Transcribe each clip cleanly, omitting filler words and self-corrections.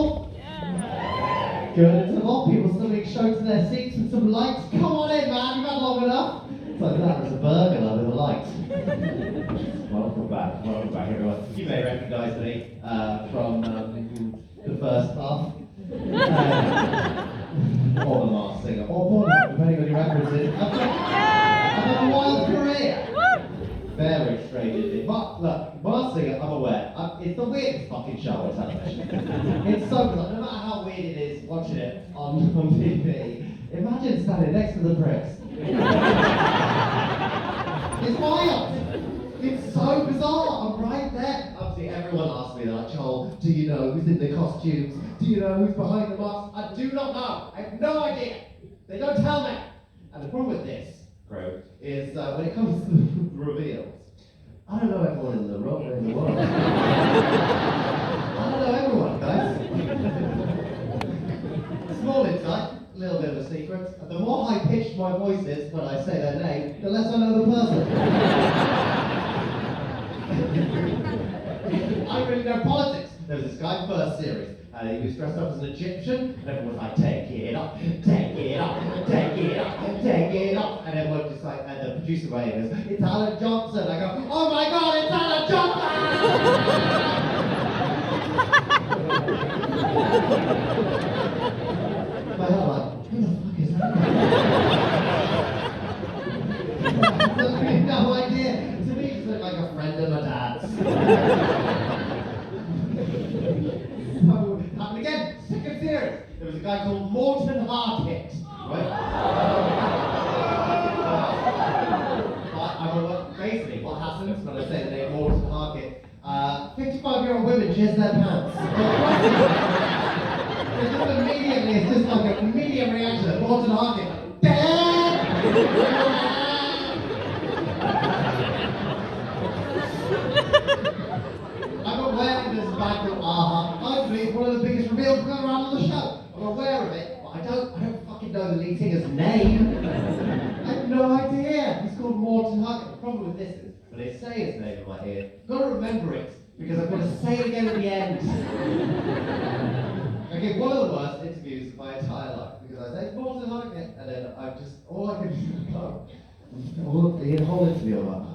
people? Good. Some old people still being shown to their seats with some lights. Come on in, man. You've had long enough. It's like that. There's a burglar with a light. Welcome back, everyone. You may recognise me from the first half. Or The Masked Singer, or Pornhub, depending on your references. I've had a wild career. Very strange indeed. But look, Masked Singer, I'm aware. It's the weirdest fucking show on television. It's so bizarre. No matter how weird it is watching it on TV, imagine standing next to the bricks. It's wild. It's so bizarre. I'm right there. Obviously, everyone asks me, they're like, Joel, do you know who's in the costumes? Do you know who's behind the mask? I do not know. I have no idea. They don't tell me. And the problem with this crew is when it comes to the reveals, I don't know everyone in the world. I don't know everyone, guys. Small insight, a little bit of a secret. The more high-pitched my voice is when I say their name, the less I know the person. I really know politics. There was this guy first series, and he was dressed up as an Egyptian, and everyone was like, take it up, take it up, take it up, take it up. And everyone just like, and the producer right goes, it's Alan Johnson. I go, oh my god, it's Alan Johnson! My head like, who the fuck is that? I have no idea. To me, it's like a friend of my dad's. So, happened again, second series. There was a guy called Morton Harkett, right? Basically, what happens when I say the name Morton Harkett, 55-year-old women jizz their pants. It's just immediately, it's just like an immediate reaction. Morton Harkett, Dad! I'm aware there's a band called Aha. I believe it's one of the biggest reveals going around on the show. I'm aware of it, but I don't fucking know the lead singer's name. I have no idea. He's called Morton Harkett. The problem with this is, when they say his name in my ear, I've got to remember it, because I've got to say it again at the end. I give one of the worst interviews of my entire life, because I say Morton Harkett, and then I just, all I can do is go. The whole interview, I'm like,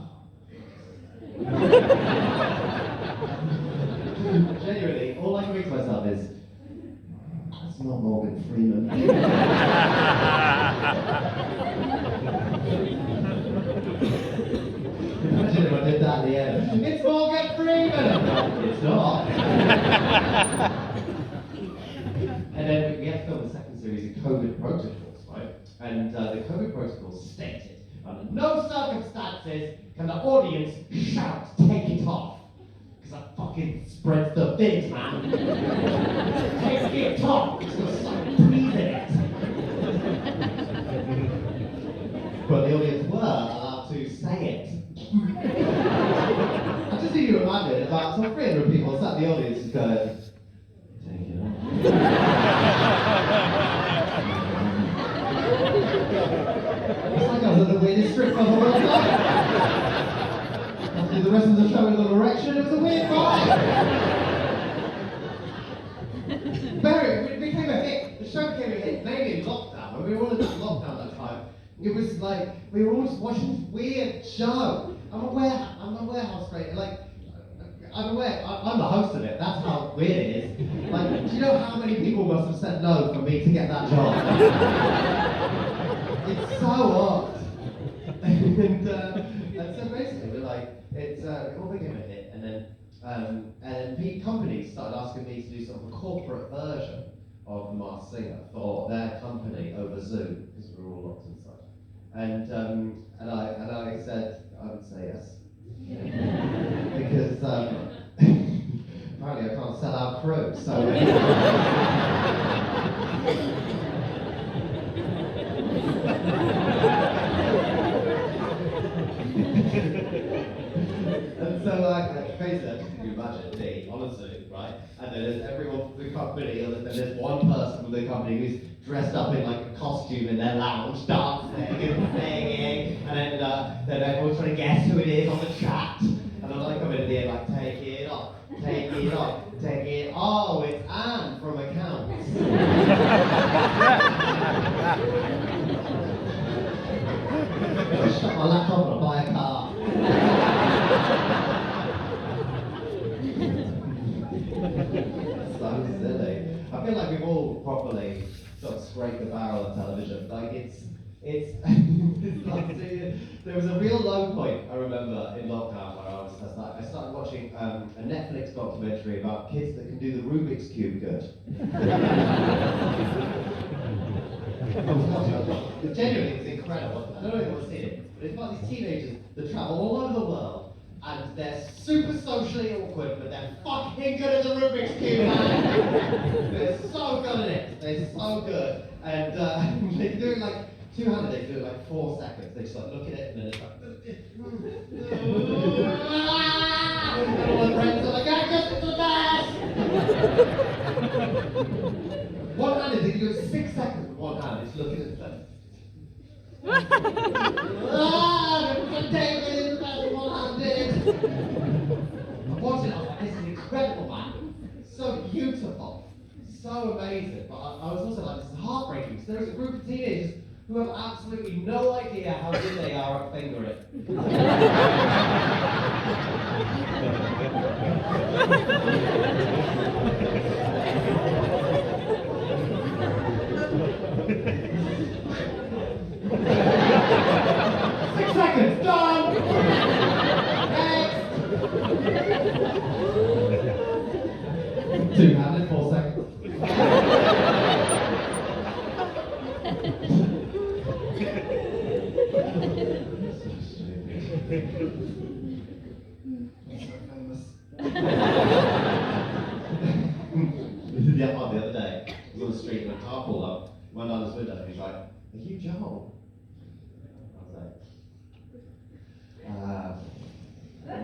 genuinely, all I can think to myself is, that's not Morgan Freeman. Imagine if I did that at the end. It's Morgan Freeman! No, it's not. And then we have to film the second series of COVID protocols, right? And the COVID protocols stated, under no circumstances can the audience shout, take it off. Because that fucking spreads the things, man. Take it off. It's gonna start breathing it. But the audience were allowed to say it. I just need you to imagine about some 300 people sat in the audience just going, take it off. It's like I was at the weirdest strip club of all time. After the rest of the show in an erection, it was a weird vibe. It became a hit. The show became a hit, mainly in lockdown. When we were all in lockdown that time, it was like, we were all just watching this weird show. I'm aware how strange, like, I'm aware, I'm the host of it, that's how weird it is. Like, do you know how many people must have said no for me to get that job? It's so odd. And so basically, we're like, it all became a hit, and then companies started asking me to do sort of a corporate version of The Masked Singer for their company over Zoom, because we were all locked inside. And I said I would say yes. Because apparently I can't sell out crew, so and so basically, you imagine me on a Zoom, right? And then there's everyone from the company, and then there's one person from the company who's dressed up in like a costume in their lounge, dancing and singing, and then everyone's trying to guess who it is on the chat. And then I come in at the end like, take it off, take it off, take it. Oh, it's Anne from a shut my laptop and I'll buy a car. So silly. I feel like we've all properly sort of scraped the barrel of television. Like it's there was a real low point I remember in lockdown where I started watching a Netflix documentary about kids that can do the Rubik's Cube good. Genuinely, it's incredible. I don't know if you've seen it, but it's about these teenagers that travel all over the world and they're super socially awkward, but they're fucking good at the Rubik's Cube, man. They're so good at it. They're so good. And they do it like two-handed, they do it like 4 seconds. They just like look at it and then it's like and all the friends are like, I guess it's the best! One-handed, they can do it 6 seconds with one hand, it's looking at them. David, that's one-handed! I'm watching it, I was like, this is incredible, man. So beautiful. So amazing. But I was also like, this is heartbreaking, because there's a group of teenagers who have absolutely no idea how good they are at fingering. 6 seconds, done! Next! Two-handed, 4 seconds. The other day, I was on the street and a car pulled up, went down this window, and he's like, "Are you Joel?" I was like, I was like,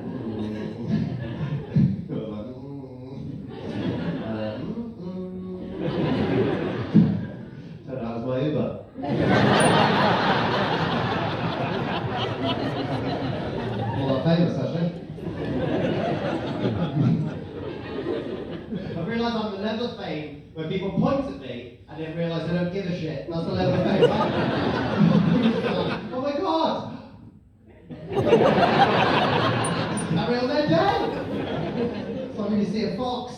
Turned out it was my Uber. Well, I'm famous, actually. I realise I'm the level of fame where people point at me and then realise they don't give a shit. That's the level of fame. Oh my god! I real they're dead! It's like when you see a fox.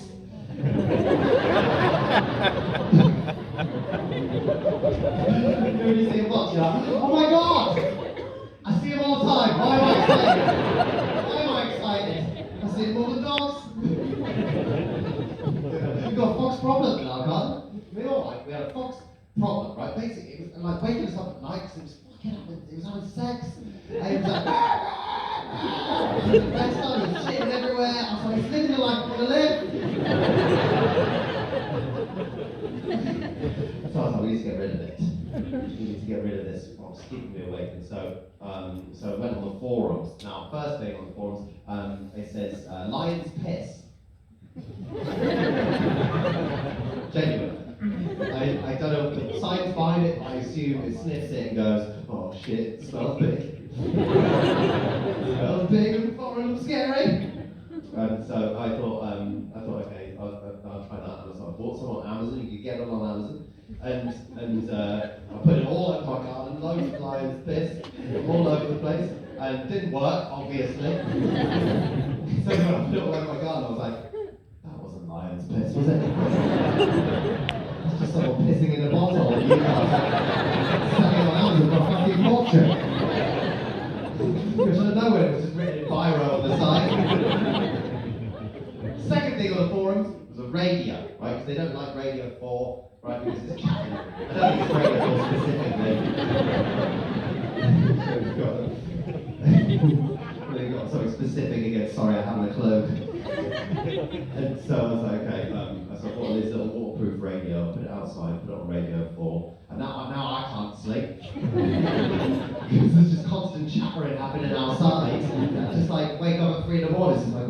When you see a fox, you're like, oh my god! I see them all the time. Why am I excited? Why am I excited? I see them all the dogs. We've got a fox problem in our garden. We had a fox problem, right? Basically, it was like waking us up at night because it was fucking up, it was having sex. And it was like, next time it was shitting everywhere. I was like, it's living the life I want to live. So I was like, we need to get rid of it. We need to get rid of this fox keeping me awake. And so I went on the forums. Now, first thing on the forums, it says, lion's piss. Genuine. I don't know, the science behind it, I assume it sniffs it and goes, oh shit, it smells big. It smells big and foreign and scary. And so I thought, okay, I'll try that. And so I bought some on Amazon, you could get them on Amazon. And I put it all over my garden, loads of lion's piss, all over the place. And it didn't work, obviously. So when I put it all over my garden, I was like, that wasn't lion's piss, was it? That's just someone pissing in a bottle. You guys selling on Amazon for a fucking fortune. Because I don't know when it was just written in biro on the side. Second thing on the forums was a radio, right? Because they don't like Radio 4, right? Because it's chatting. I don't think it's Radio 4 specifically. They've got something specific against, sorry, I haven't a clue. And so I was like, okay, so I bought this little waterproof radio, put it outside, put it on Radio 4, and now I can't sleep. Because there's just constant chattering happening outside. Just like wake up at 3 in the morning, it's just like, I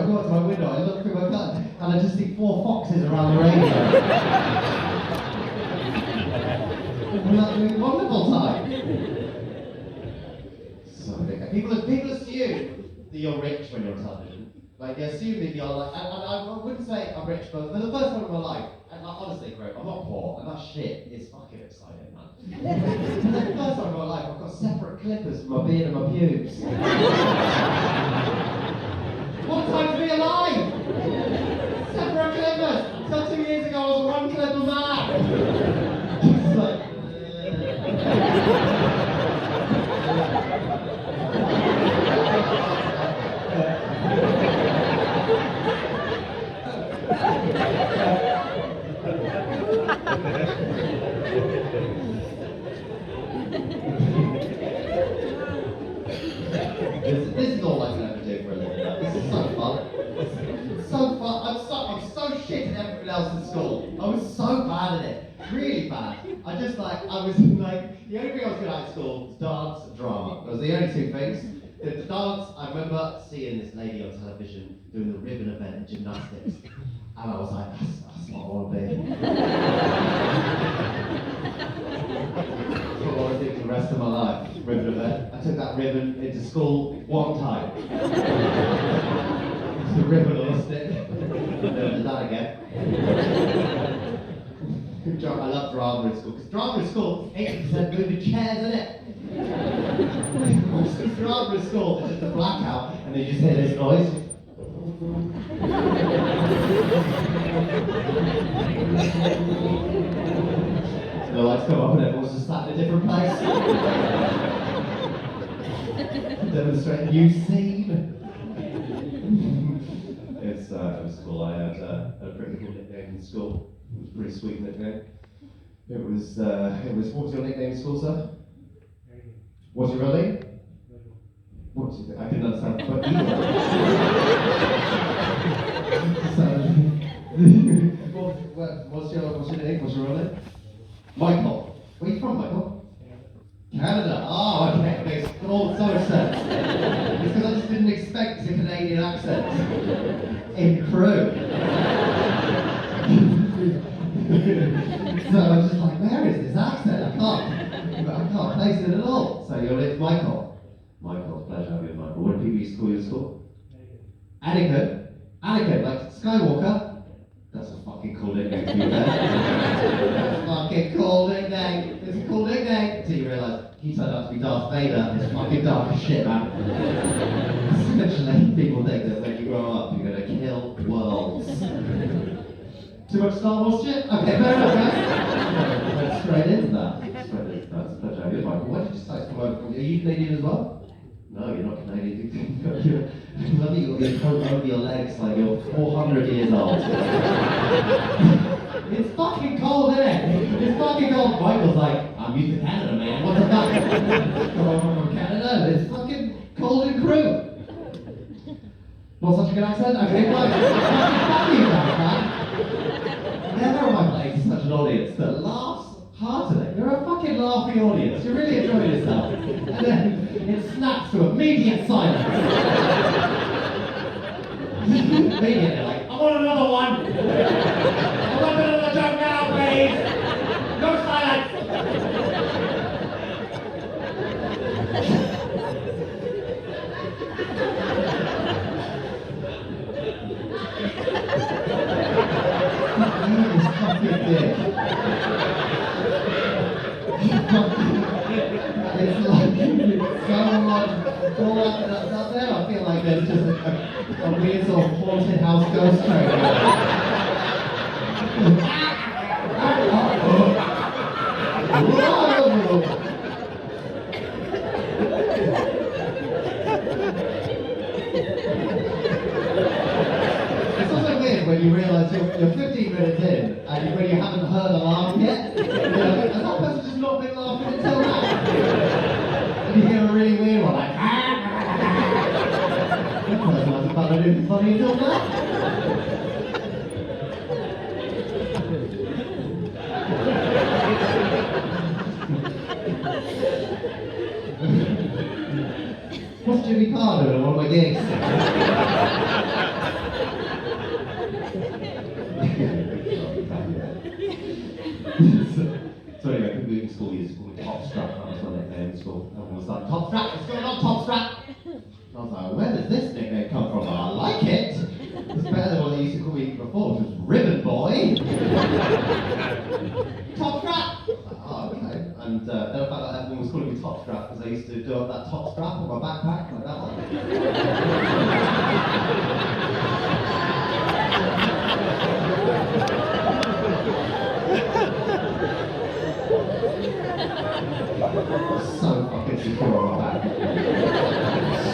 go up to my window, I look through my gun, and I just see 4 foxes around the radio. And we're having a wonderful time. People assume that you're rich when you're on television. Like, they assume that you're like, and I wouldn't say I'm rich, but for the first time in my life, honestly, Greg, I'm not poor, and that shit is fucking exciting, man. For the first time in my life, I've got separate clippers for my beard and my pubes. What a time to be alive! Separate clippers! Until 2 years ago, I was a one clipper man! It's like, this is all I can ever do for a living. This is so fun. It's so fun. I'm so shit at everything else in school. I was so bad at it. Really bad. I was like, the only thing I was good at in school was dance and drama. Those were the only two things. The dance, I remember seeing this lady on television doing the ribbon event in gymnastics. And I was like, that's what I want to be. That's what I want to do for the rest of my life, ribbon event. I took that ribbon into school one time. It's the ribbon lost it. Never did that again. I love drama in school, because drama in school, 80% moving chairs, isn't it? Drama in school, it's just a blackout, and then you just hear this noise. So the lights come up and everyone's just sat in a different place. Demonstrate new scene. It was cool. I had a pretty cool nickname in school. It was a pretty sweet nickname. It was, what's your nickname in school, sir? What's your real name? What's your name? I didn't understand what what's your name? What's your real name? Michael. Where are you from, Michael? Canada. Oh, okay. Makes all so much sense. It's because I just didn't expect a Canadian accent in crew. So I was just like, where is this accent? I can't place it at all. So your name's Michael. Michael, pleasure having you, Michael. What do people used to call you at school? Anakin. Anakin, like Skywalker. That's a fucking cool nickname for you, man. That's a fucking cool nickname. It's a cool nickname. Until you realise he turned out to be Darth Vader. It's fucking dark as shit, man. Essentially, people think that when you grow up, you're gonna kill worlds. Too much Star Wars shit? Okay, fair enough, guys. Went straight into that. It's a pleasure having you, Michael. Why did you decide to come over? Are you Canadian as well? No, you're not Canadian. Love you got your coat over your legs like you're 400 years old. It's fucking cold, isn't it? It's fucking cold. Michael's like, I'm used to Canada, man. What the fuck? Come on from Canada. It's fucking cold in crew. Not such a good accent? Okay, fine. Fuck you, man. Never have I played to such an audience that laughs heartily. You're a fucking laughing audience. You're really enjoying yourself. And then it snaps to immediate silence. Immediately, like, I want another one. I want another joke now, please. No silence. It's like so much up there. I feel like there's just a weird sort of haunted house ghost train. It's also weird when you realise you're 15 minutes in and when you haven't heard a laugh yet. You're like, has that person just not been laughing until now? And you hear a really weird one like, that person hasn't found anything funny until now. What's Jimmy Carr doing on one of my gigs? So anyway, people in school used to call me Top Strap. That was my nickname in school. Everyone was like, Top Strap, what's going on, Top Strap? I was like, where does this nickname come from? I like it. It's better than what they used to call me before, which was Ribbon Boy. Top strap! I was like, oh, okay. And then I found out everyone was calling me top strap because I used to do up that top strap on my backpack, like that one. So fucking secure on my back.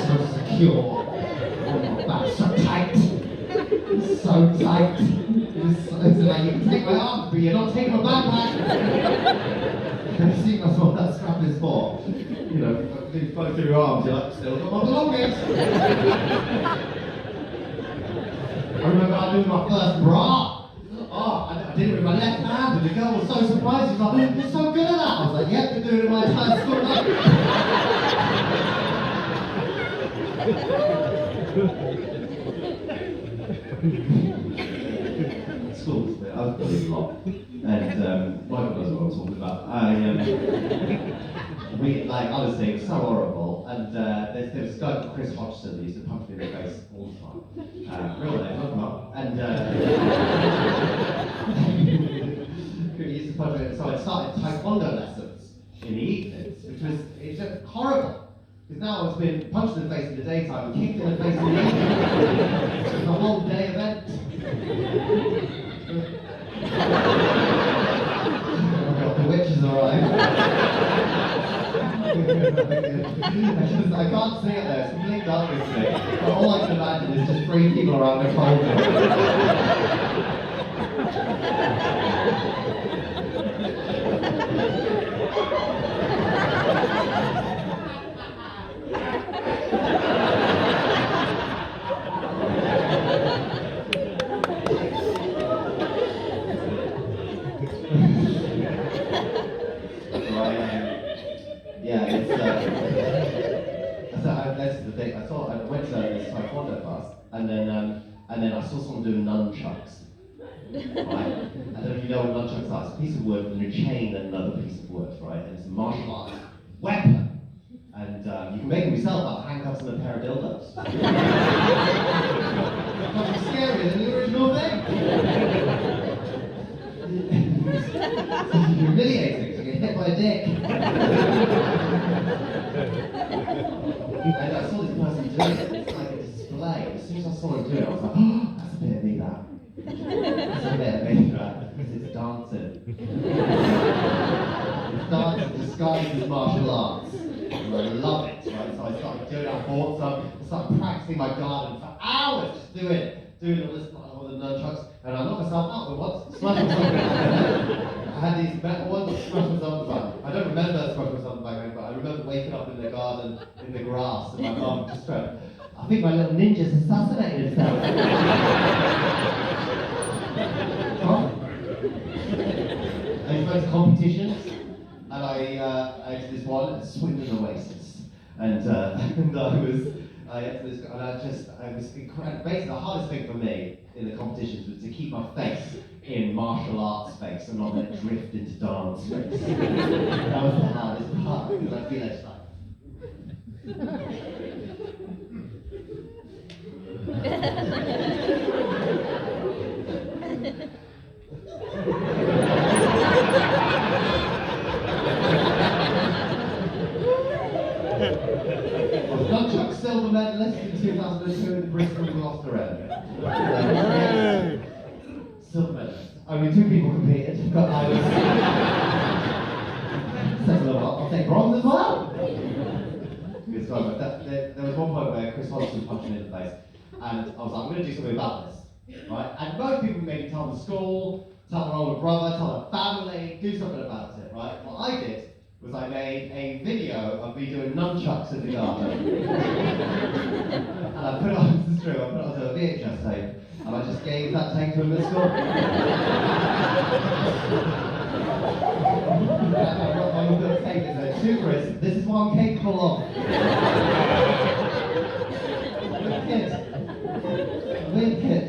So secure on my back. So tight. So tight. It's like you can take my arm, but you're not taking my backpack. You see, that's what that strap is for. You know, you flow through your arms, you're like, still got my belongings. I remember I doing my first bra. Oh, I did it with my left hand, and the girl was so surprised. She was like, "You're so good at that." I was like, "Yep, been doing it my entire school life." School was I was pretty hot, and Michael knows what I'm talking about. Honestly, it was so horrible. And there was this guy called Chris Hodgson who used to punch me in the face all the time. Real name, look him up. And he used to punch me. So I started taekwondo lessons in the evenings, which was it's just horrible. Because now I've been punched in the face in the daytime and kicked in the face in the evening. It's a whole day event. The witch has arrived. I can't see it there, it's complete darkness to me. But all I can imagine is just 3 people around a cauldron. I went to this taekwondo class, and then I saw someone doing nunchucks. Right? I don't know if you know what nunchucks are. It's a piece of wood and a chain and another piece of wood, right? And it's a martial arts weapon. And you can make them yourself out of handcuffs and a pair of dildos. Much scarier than the original thing. It's humiliating to get hit by a dick. And I saw this person doing it. It's like a display. As soon as I saw him do it, I was like, oh, that's a bit of me, that. That's a bit of me, that. Because it's dancing. It's dancing disguised as martial arts. And I love it, right? So I started doing it, I bought some, I started practicing my garden for hours, just doing all this, all the nunchucks, and I knocked myself out with once, smashed myself in the head. I had these metal ones, smashed myself in the back. I don't remember smashing myself in the back, but I remember waking up in the garden, in the grass, and my mum just went, I think my little ninja's assassinated himself. I used to go to competitions, and I did this one, Swindon Oasis, and I was incredible. Basically, the hardest thing for me in the competitions was to keep my face in martial arts space and not let it drift into dance space. That was the hardest part, because I feel it's like. Nunchuck silver medalist in 2002 in the Bristol Gloucester area. Silver medalist. Only 2 people competed, but I was. Says a little lot. I'll take bronze as well. Good story, but there was one point where Chris Hodgson punched me in the face, and I was like, I'm going to do something about this, right? And most people maybe tell the school, tell their older brother, tell their family, do something about it, right? What I did was I made a video of me doing nunchucks in the garden. And I put it on, this is true, I put it onto a VHS tape, and I just gave that tape to him at school. I've got my little tape that says, "To Chris, this is what I'm capable of." Weird kid.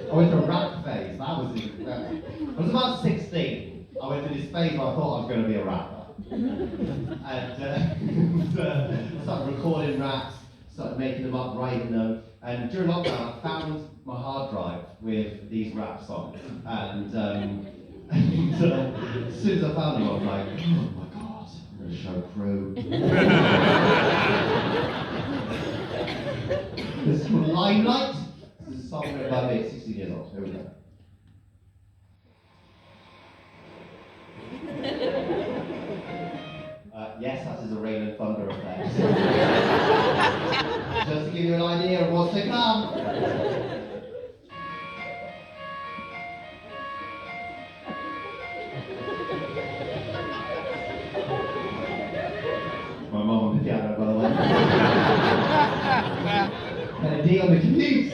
I went through a rap phase, that was it. I was about 16. I went through this phase where I thought I was going to be a rapper. And started recording raps, started making them up, writing them, and during lockdown I found my hard drive with these rap songs, and And as soon as I found him, I was like, oh my god, I'm going to show Crew. This is called Limelight. This is a song written by me at 16 years old. Here we go. Yes, that is a rain and thunder effect. Just to give you an idea of what's to come. My mum on the piano, by the way. And a D on the keys.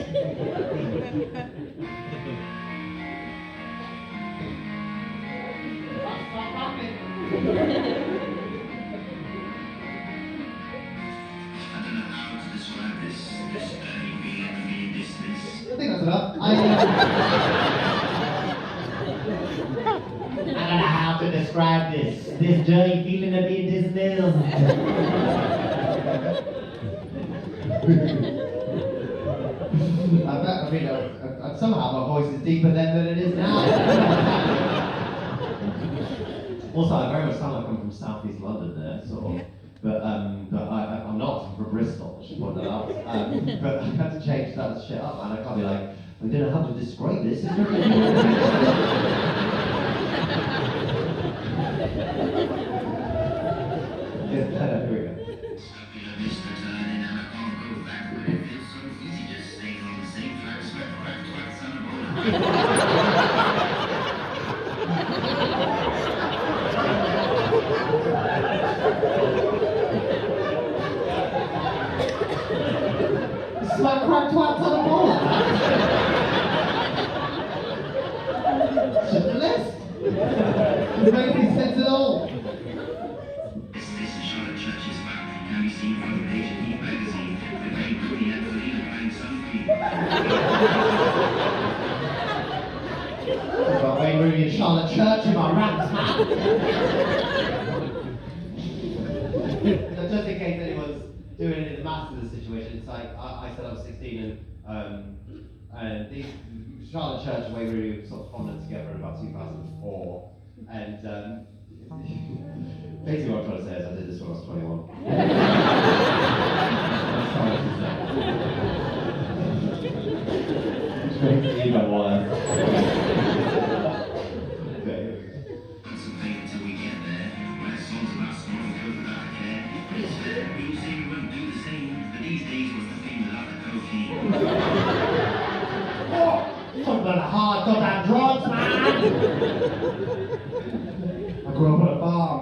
I think that's enough. I don't know how to describe this dirty feeling of being dismissed. Somehow my voice is deeper then than it is now. Also, I very much sound like I'm from South East London there, sort of. But I'm not. I'm from Bristol, I should point that out. But I had to change that shit up, and I can't be like, I don't know how to describe this. It's very Here we go. Smoke crack twats on the ball. Should the list? Doesn't make any sense at all. This is Charlotte Church's back. Can be seen from the page of Heat magazine. The great Queen Angelina buying sun cream. I've got Wayne Rooney and Charlotte Church in my raps, man. Just in case anyone's doing it in the maths of the situation, it's like I said I was 16 and these Charlotte Church and Wayne Rooney were sort of prominent together in about 2004, and basically what I'm trying to say is I did this when I was 21. Which makes it even worse. Okay, here we go. Contemplate until we get there. Where songs about snoring coke without a care. But it's fair, we all say we won't do the same. But these days, what's the thing without the cocaine? Talk about the hard goddamn drugs, man! I grew up on a farm.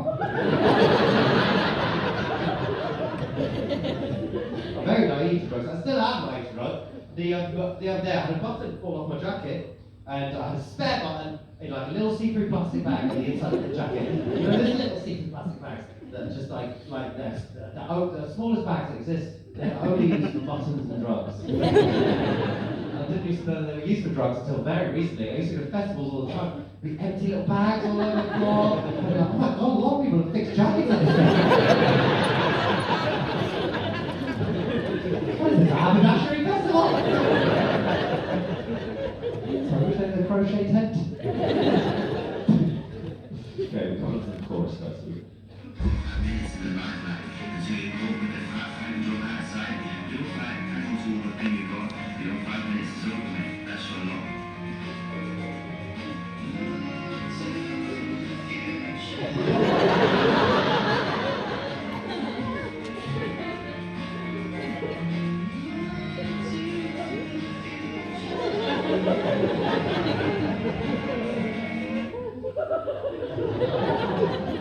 I'm very naive to drugs. I still am naive to drugs. The other day I had a button fall off my jacket, and I had a spare button in like a little see-through plastic bag on the inside of the jacket. You know, there's little see-through plastic bags that are just like this. The smallest bags that exist. They're only used for buttons and drugs. I didn't used to know they were used for drugs until very recently. I used to go to festivals all the time with empty little bags all over the floor. And I'd be like, oh my god, a lot of people have fixed jackets at this thing. What is this, a haberdashery festival? Sorry, which end of the crochet tent? Okay, we're coming to the chorus, guys. 5 minutes in the limelight. Until you're caught with the flat find job outside. You'll fight, hang on to all the pain you got. Your 5 minutes is over, mate. That's your lot.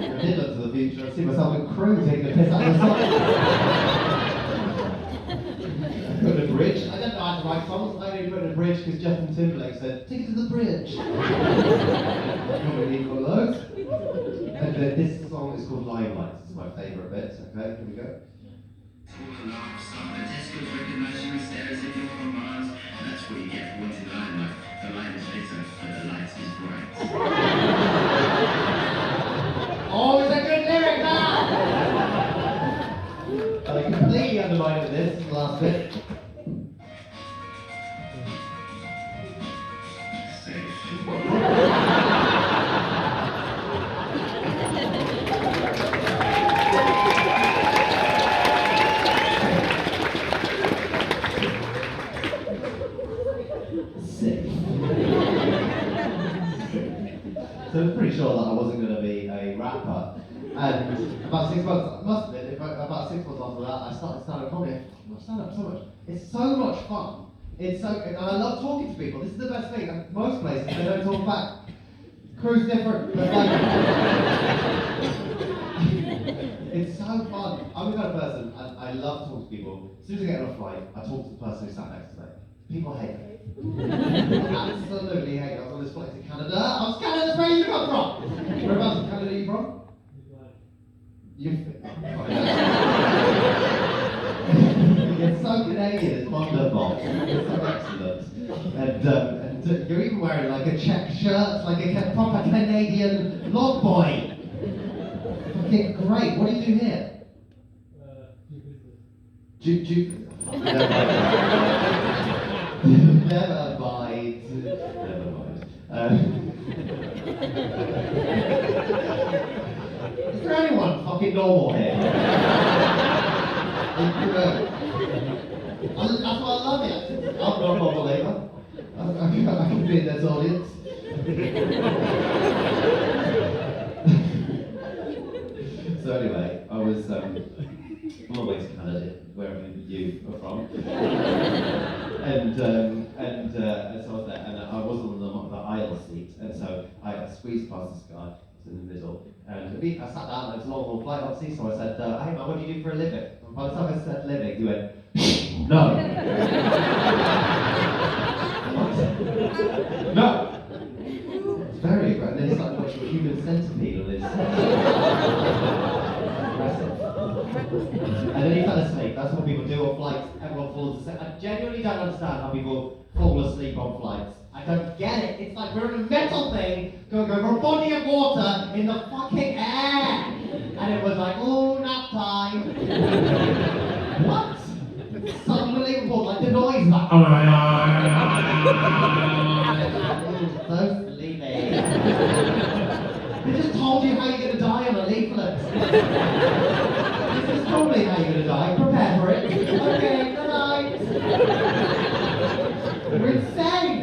I did look to the future. I see myself in Crew taking the piss out of the sun. Put a bridge. I don't know how to write songs. I only put a bridge because Justin Timberlake said, "Take it to the bridge." I probably need one of those. And this song is called Limelight. It's my favourite bit. Okay, here we go. All the laughs, stop the Tesco's recognize you and stare as if you're from Mars. And that's what you get for wanting limelight. The light is bitter, but the light is bright. Oh, it's a good lyric now! I completely undermined this last bit. Safe. sick. So I was pretty sure that I wasn't going to be a rapper. And about 6 months, must have been, about 6 months after that, I started stand-up comedy. I love stand-up so much. It's so much fun. It's so, and I love talking to people. This is the best thing. And most places, they don't talk back. Crew's different, but like, it's so fun. I'm the kind of person, and I love talking to people. As soon as I get on a flight, I talk to the person who sat next to me. People hate me. Absolutely hate me. I was on this flight to Canada. I was Canada, where you come from? Whereabouts in Canada are you from? It's so Canadian, it's wonderful. It's so excellent. And you're even wearing like a check shirt, like a proper Canadian log boy. Fucking great. What do you do here? Never mind. Is there anyone fucking normal here? That's why I love it. I'm not a normal believer. I can be in this audience. So anyway, I was on my way to Canada, wherever you are from, and so I was there, and I was on the aisle seat, and so I squeezed past this guy in the middle, and I sat down, and it was a long haul flight, obviously, so I said, hey man, what do you do for a living? And by the time I said living, he went, no. No. It's very aggressive, and then it's like watching a human centipede on his and then he fell asleep. That's what people do on flights. Everyone falls asleep. I genuinely don't understand how people fall asleep on flights. I don't get it. It's like we're in a metal thing going over a body of water in the fucking air. And it was like, oh, nap time. What? It's so unbelievable. Like the noise, like, so sleepy. They just told you how you're going to die on a leaflet. This is probably how you're going to die. Prepare for it. Okay, good night. We're insane.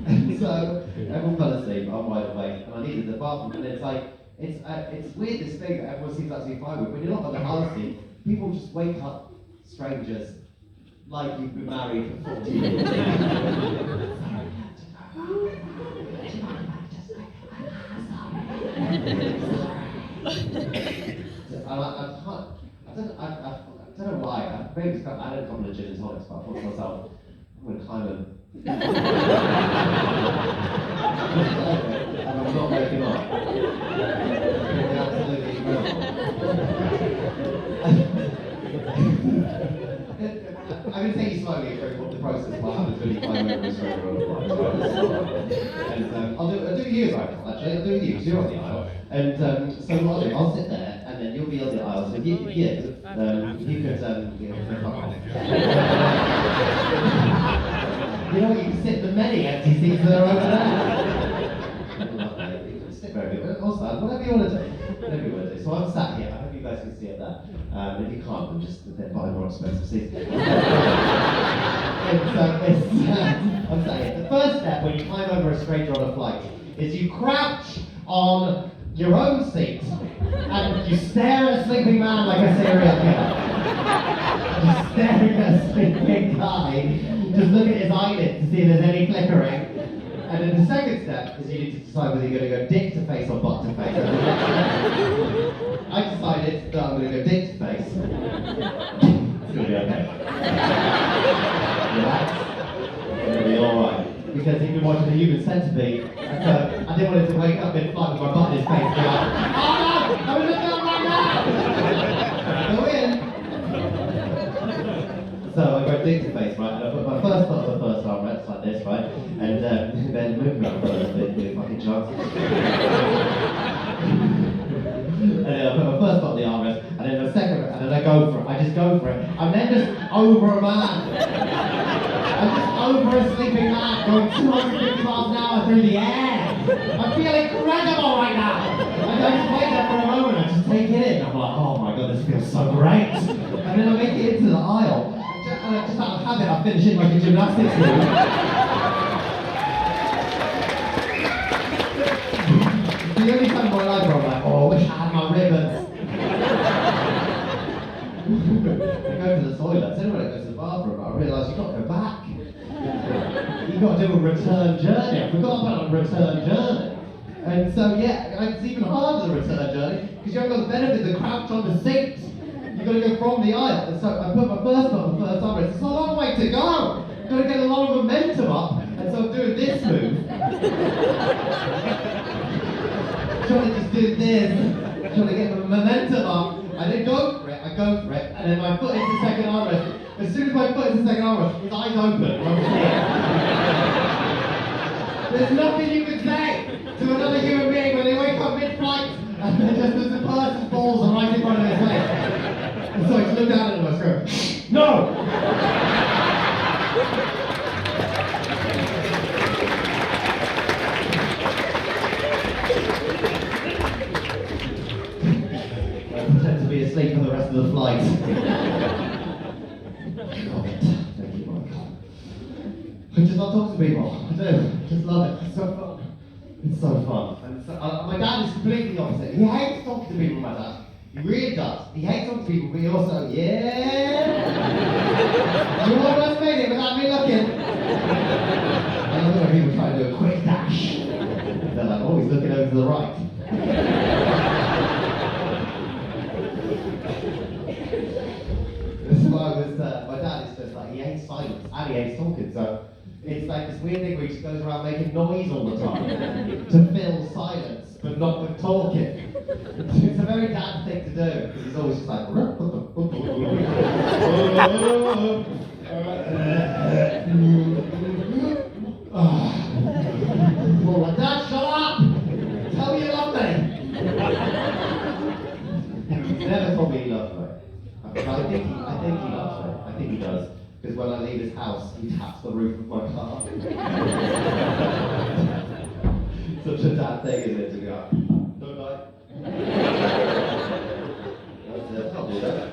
And so everyone fell asleep. I'm wide awake, and I needed the bathroom. And it's like it's weird this thing that everyone seems absolutely fine with. When you're not on the house seat, people just wake up strangers like you've been married for 40 years. I don't know why. Maybe it's got, I had a couple of gin and tonics, but I thought to myself, I'm going to climb them. And I'm not waking up. It's absolutely incredible. I'm going to take you slowly through the process of what happens when you climb over a straight road. And I'll do you as well, actually. I'll do you, because you're on the aisle. And so what I'll do, I'll sit there, and then you'll be on the aisle. So if you could, fuck off. You know, you can sit the many empty seats that are over there. Lovely. You can sit very good. Also, whatever you want to do. Whatever you want to do. So I'm sat here. I hope you guys can see it there. If you can't, then just buy more expensive seats. I'm sat here. The first step when you climb over a stranger on a flight is you crouch on your own seat and you stare at a sleeping man like a serial killer. Just staring at a sleeping guy, just look at his eyelids to see if there's any flickering. And then the second step is you need to decide whether you're going to go dick to face or butt to face. I decided that I'm going to go dick to face. It's going to be okay. Relax. It's going to be alright. Because he'd been watching The Human Centipede, and so I didn't want him to wake up mid-flight with my butt in his face and be like, oh no! I'm in the film right now! Go in! So I go dick to face, right, and I put my first foot on the first armrest like this, right, and then move around for a little bit, do fucking chances. And then I put my first foot on the armrest, and then the second, and then I go for it. I just go for it. I'm then just over a man. I'm just over a sleeping man going 250 miles an hour through the air. I feel incredible right now. I just wait there for a moment, I just take it in. I'm like, oh my god, this feels so great. And then I make it into the aisle. And just out of habit, I finish it like a gymnastics move. The only time in my life where I'm like, oh, I wish I had my ribbons. I go to the toilet, anyway, I go to the bathroom, I realise you've got to go back. You've got to do a return journey. I forgot about a return journey. And so, yeah, it's even harder, the return journey, because you haven't got the benefit of the crouch on the seat. You've got to go from the aisle. And so I put my first foot on the first armrest. It's a long way to go. You've got to get a lot of momentum up. And so I'm doing this move. Trying to just do this. Trying to get the momentum up. I then go for it, and then my foot hits the second armrest. As soon as my foot hits the second armrest, his eyes open. There's nothing you can say to another human being when they wake up mid-flight and then just as the person's balls are right in front of their face. And so I just look down at him and I go, no! I pretend to be asleep for the rest of the flight. Thank you, Michael. I just love talking to people. I do. Just love it. It's so fun. It's so fun. And so, my dad is completely opposite. He hates talking to people, my dad. He really does. He hates talking to people, but he also, yeah. You almost made it without me looking. I love it when people try to do a quick dash. They're like, oh, he's looking over to the right. This is why my dad is just like, he hates silence and he hates talking, so it's like this weird thing where he just goes around making noise all the time to fill silence, but not with talking. It's a very dad thing to do, because he's always just like, oh, my dad, shut up! Tell me you love me! He's never told me he loves me. But I think he loves me. I think he does. Because when I leave his house, he taps the roof of my car. Such a dad thing, isn't it, to go, don't I? That's it, I'll do that.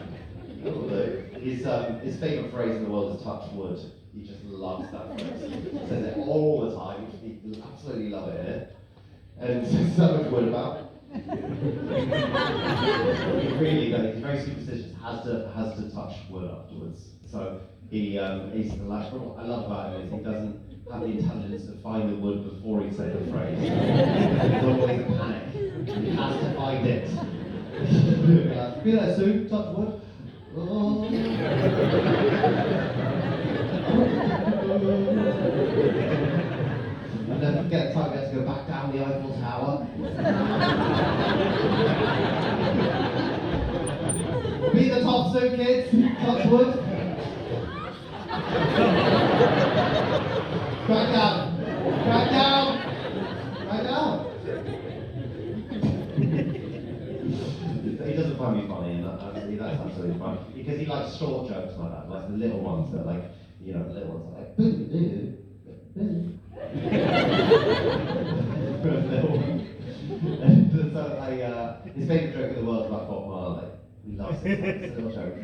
That'll do. His favourite phrase in the world is touch wood. He just loves that phrase. He says it all the time. He absolutely love it here. And there's so much wood about. He really does. He's very superstitious. Has to touch wood afterwards. So he's the last. What I love about him is he doesn't have the intelligence to find the wood before he says the phrase. There's always a panic. He has to find it. Be there soon. Touch wood. Oh. And then forget the time we had to go back down the Eiffel Tower. Be the top suit, kids. Touch wood. Crack down. Crack down. Crack down. He doesn't find me funny, and that's absolutely fine. Because he likes short jokes like that, like the little ones that, like, you know, the little ones that, like, boo-doo, boo. And so his favourite joke in the world is about Bob Marley. He loves it. It's a little joke.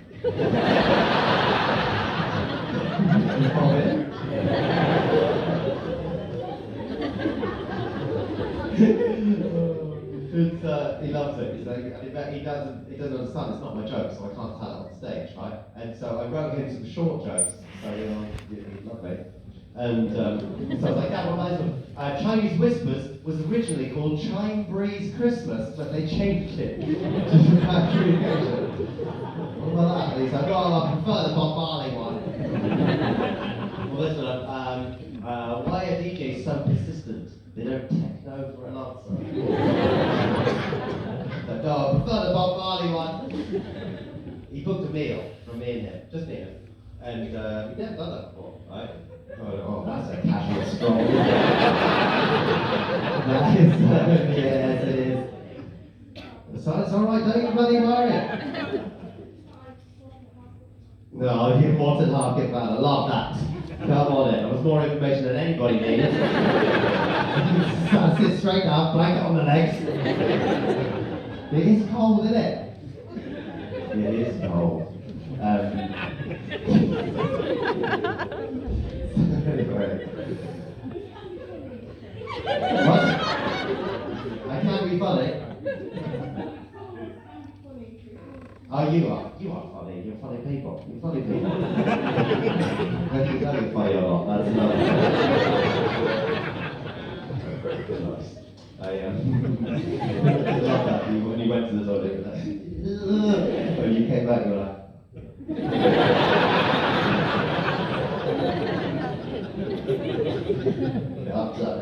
He loves it. He's like, he doesn't understand. It's not my joke, so I can't tell it on stage, right? And so I wrote him some short jokes. So he'd love it. And so I was like, that reminds me. Chinese Whispers was originally called Chime Breeze Christmas, but they changed it just for bad communication. What about that? He's like, oh, I prefer the Bob Marley one. Well, this one, why are DJs so persistent? They don't techno for an answer. Like, oh, I prefer the Bob Marley one. He booked a meal from me and him, just me and him. And we'd never done that before, right? Oh, that's a casual stroll. That is, yes, it is. So it's alright, don't you bloody worry. No, you wanted Harkin man, I love that. Come on in, that was more information than anybody needed. So sit straight up, blanket on the legs. It is cold, isn't it? It is cold. great. What? I can't be funny. Oh, you are. You are funny. You're funny people. You're funny people. Whether you know you're funny or not, that's another. Nice. I love that. When you went to the toilet, you were like, when you came back, you were like. Upset,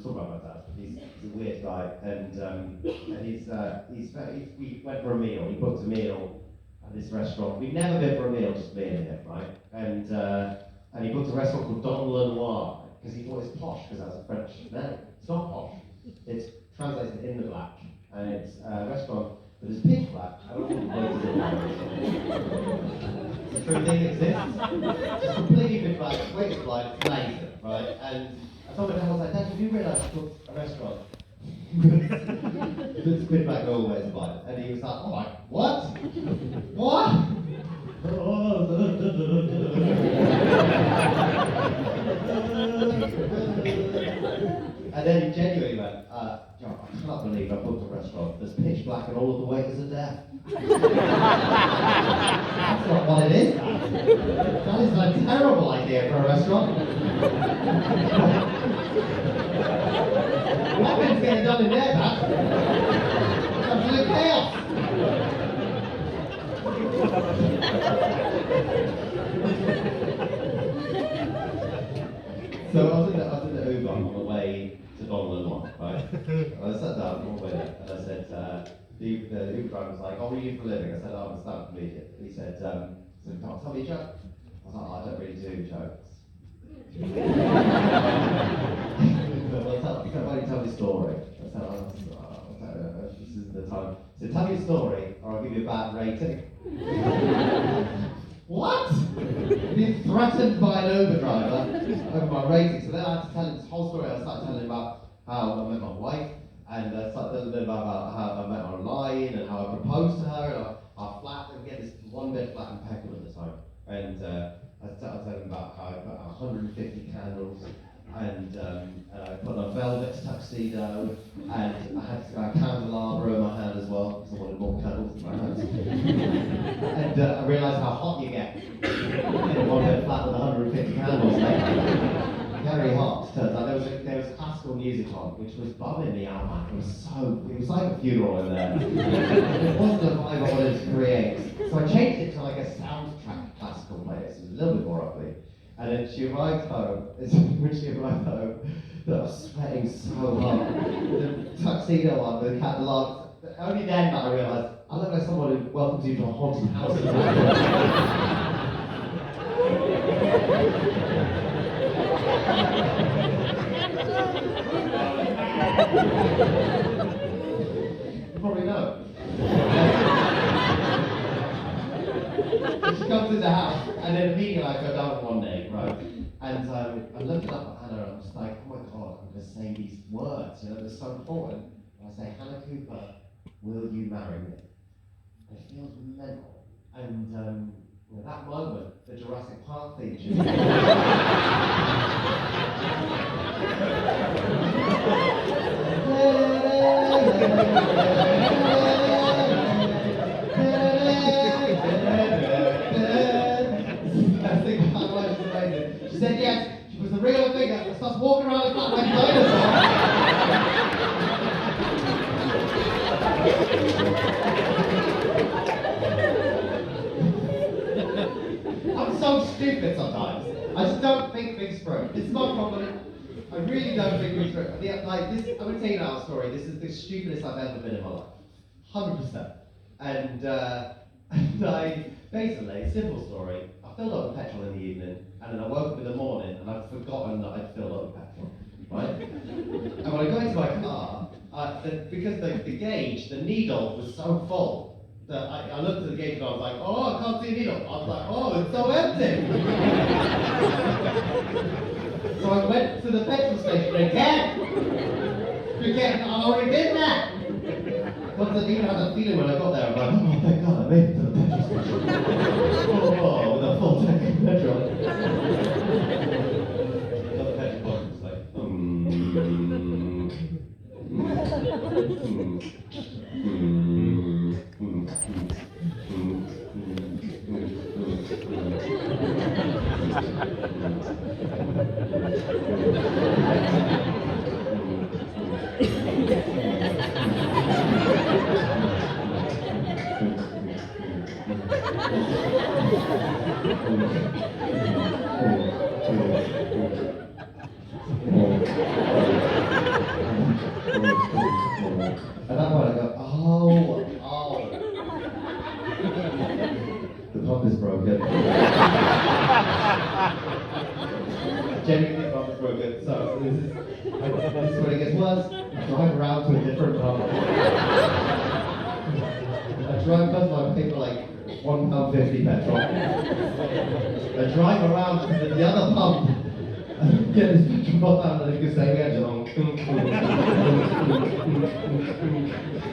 talk about my dad. He's a weird guy, and we went for a meal. He booked a meal at this restaurant. We'd never been for a meal, just me and him, right? And he booked a restaurant called Don Lenoir because he thought it was posh because that's a French name. It's not posh. It's translated in the black, and it's a restaurant that is pitch black. I don't know what it is. It's a true thing that exists. It's completely pitch black. Wait, it's like it's amazing, right? And I told my dad, I was like, Dad, have you realised I booked a restaurant? It's pitch black always blind. And he was like, oh, like, what? What? And then he genuinely went, John, I can't believe I booked a restaurant that's pitch black and all of the waiters are deaf. That's not what it is. That is a terrible idea for a restaurant. Nothing's getting done in there, Dad. It's absolute chaos. So I was in the Uber on the way to Don Lenoir, right? And I sat down all the way there, and I said, the Uber driver was like, oh, what do you do for a living? I said, oh, I'm a stand-up comedian. He said, tell me a joke. I was like, oh, I don't really do jokes. Why don't you tell me a story? I said, this isn't the time. He said, tell me a story, or I'll give you a bad rating. What? Being threatened by an Uber driver over my rating. So then I had to tell him this whole story. I started telling him about how I met my wife, and I started telling him about how I met her online, and how I proposed to her, and our flat, and we had this one-bed flat in Peckham at the time. And I started telling him about how I put out 150 candles, and I put on a velvet tuxedo, and I had a candelabra in my hand as well, because I wanted more candles in my hands. And I realised how hot you get in a one-bed flat with 150 candles. Very hot. Turns out there was classical music on, which was bumming me out, man. It was like a funeral in there. It wasn't a vibe I wanted to create. So I changed it to like a soundtrack classical playlist. It was a little bit more upbeat. And then she arrived home, when she arrived home, I was sweating so hard. The tuxedo on, the candelabra. Only then that I realised, I look like someone who welcomes you to a haunted house. You probably know. She comes in the house, and then immediately I go down one day, right? And I'm looking up at Hannah, and I'm just like, oh my God, I'm going to say these words, they're so important. And I say, Hannah Cooper, will you marry me? And it feels mental. And at that moment, the Jurassic Park theme tune. She said yes, she was a real figure that starts walking around the flat like a dinosaur. I'm so stupid sometimes. I just don't think things through. This is my problem. I really don't think things through. Like this, I'm going to tell you now a story. This is the stupidest I've ever been in my life. 100%. And I, basically, simple story, I filled up with petrol in the evening, and then I woke up in the morning, and I'd forgotten that I'd filled up with petrol, right? And when I got into my car, because the gauge, the needle was so full, that I looked at the gauge and I was like, oh, I can't see a needle. I was like, oh, it's so empty. So I went to the petrol station again, I've already been there. But I didn't have that feeling when I got there. I'm like, oh, thank God, I made it to the petrol station. Oh, with a full tank of petrol. At that point I go, oh. The pump is broken. Genuinely, the pump is broken. So this is when it gets worse. I drive around to a different pump. I drive first of all, I pay for like £1.50 petrol. I drive around to the other pump and get this petrol pump and it's the same engine.